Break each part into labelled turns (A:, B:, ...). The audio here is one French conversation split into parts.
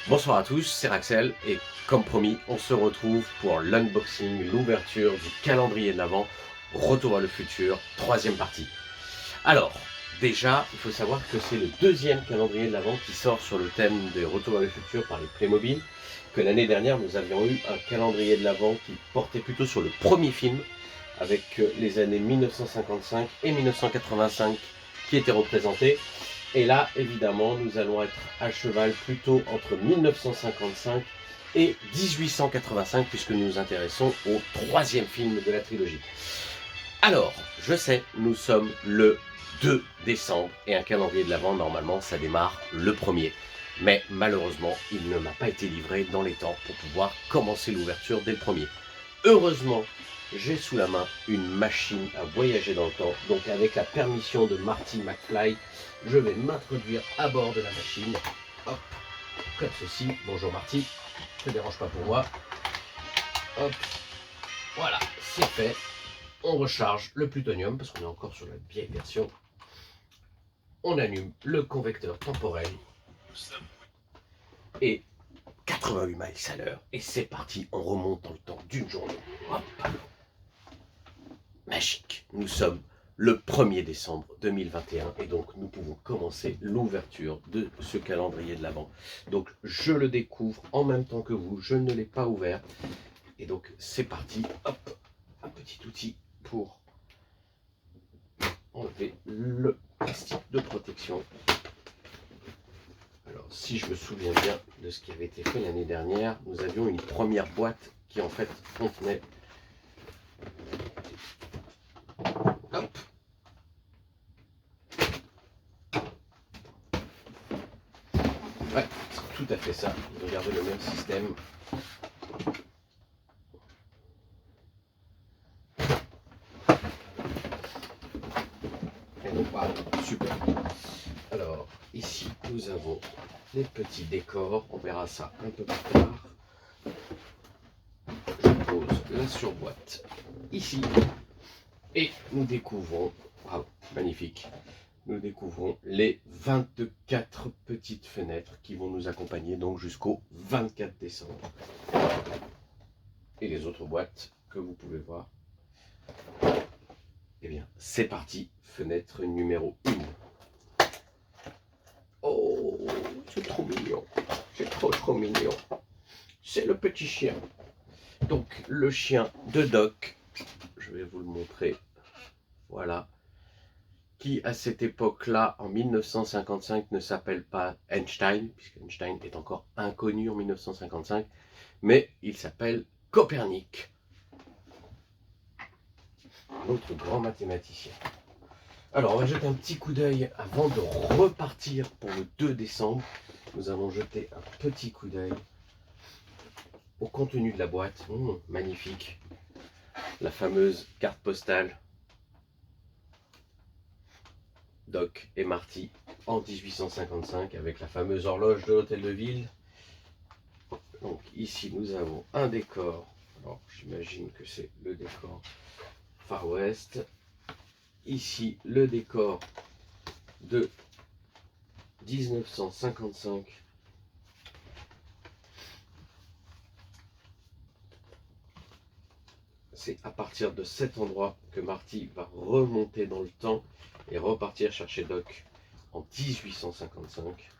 A: Bonsoir à tous, c'est Raxel et comme promis, on se retrouve pour l'unboxing, l'ouverture du calendrier de l'Avent, Retour à le futur, troisième partie. Alors, déjà, il faut savoir que c'est le deuxième calendrier de l'Avent qui sort sur le thème des Retour à le futur par les Playmobil, que l'année dernière nous avions eu un calendrier de l'Avent qui portait plutôt sur le premier film, avec les années 1955 et 1985 qui étaient représentés. Et là, évidemment, nous allons être à cheval plutôt entre 1955 et 1885, puisque nous nous intéressons au troisième film de la trilogie. Alors, je sais, nous sommes le 2 décembre, et un calendrier de l'Avent, normalement, ça démarre le 1er. Mais malheureusement, il ne m'a pas été livré dans les temps pour pouvoir commencer l'ouverture dès le 1er. Heureusement, j'ai sous la main une machine à voyager dans le temps. Donc avec la permission de Marty McFly, je vais m'introduire à bord de la machine. Hop, comme ceci. Bonjour Marty, ne te dérange pas pour moi. Hop, voilà, c'est fait. On recharge le plutonium parce qu'on est encore sur la vieille version. On allume le convecteur temporel. Et 88 miles à l'heure. Et c'est parti, on remonte dans le temps d'une journée. Hop. Magique. Nous sommes le 1er décembre 2021 et donc nous pouvons commencer l'ouverture de ce calendrier de l'Avent. Donc je le découvre en même temps que vous, je ne l'ai pas ouvert. Et donc c'est parti. Hop, un petit outil pour enlever le plastique de protection. Alors si je me souviens bien de ce qui avait été fait l'année dernière, nous avions une première boîte qui en fait contenait... Hop. Ouais, c'est tout à fait ça. Ils ont gardé le même système. Et donc, voilà, super. Alors, ici, nous avons les petits décors. On verra ça un peu plus tard. Je pose la surboîte ici. Et nous découvrons, wow, magnifique, nous découvrons les 24 petites fenêtres qui vont nous accompagner donc jusqu'au 24 décembre. Et les autres boîtes que vous pouvez voir. Eh bien, c'est parti, fenêtre numéro 1. Oh, c'est trop mignon, c'est trop mignon. C'est le petit chien. Donc, le chien de Doc, je vais vous le montrer, voilà, qui à cette époque-là, en 1955, ne s'appelle pas Einstein, puisque Einstein est encore inconnu en 1955, mais il s'appelle Copernic, notre grand mathématicien. Alors, on va jeter un petit coup d'œil avant de repartir pour le 2 décembre. Nous allons jeter un petit coup d'œil au contenu de la boîte. Magnifique. La fameuse carte postale Doc et Marty en 1855 avec la fameuse horloge de l'hôtel de ville. Donc ici nous avons un décor. Alors j'imagine que c'est le décor Far West. Ici le décor de 1955. C'est à partir de cet endroit que Marty va remonter dans le temps et repartir chercher Doc en 1855.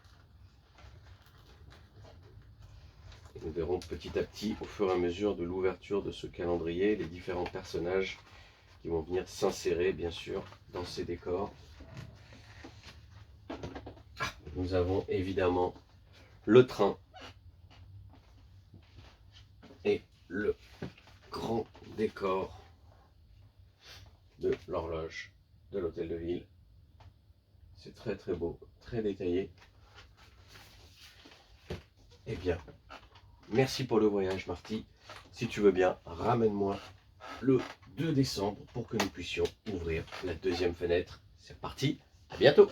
A: Et nous verrons petit à petit, au fur et à mesure de l'ouverture de ce calendrier, les différents personnages qui vont venir s'insérer, bien sûr, dans ces décors. Nous avons évidemment le train et le grand décor de l'horloge de l'hôtel de ville. C'est très très beau, très détaillé. Eh bien, merci pour le voyage Marty. Si tu veux bien, ramène-moi le 2 décembre pour que nous puissions ouvrir la deuxième fenêtre. C'est parti, à bientôt.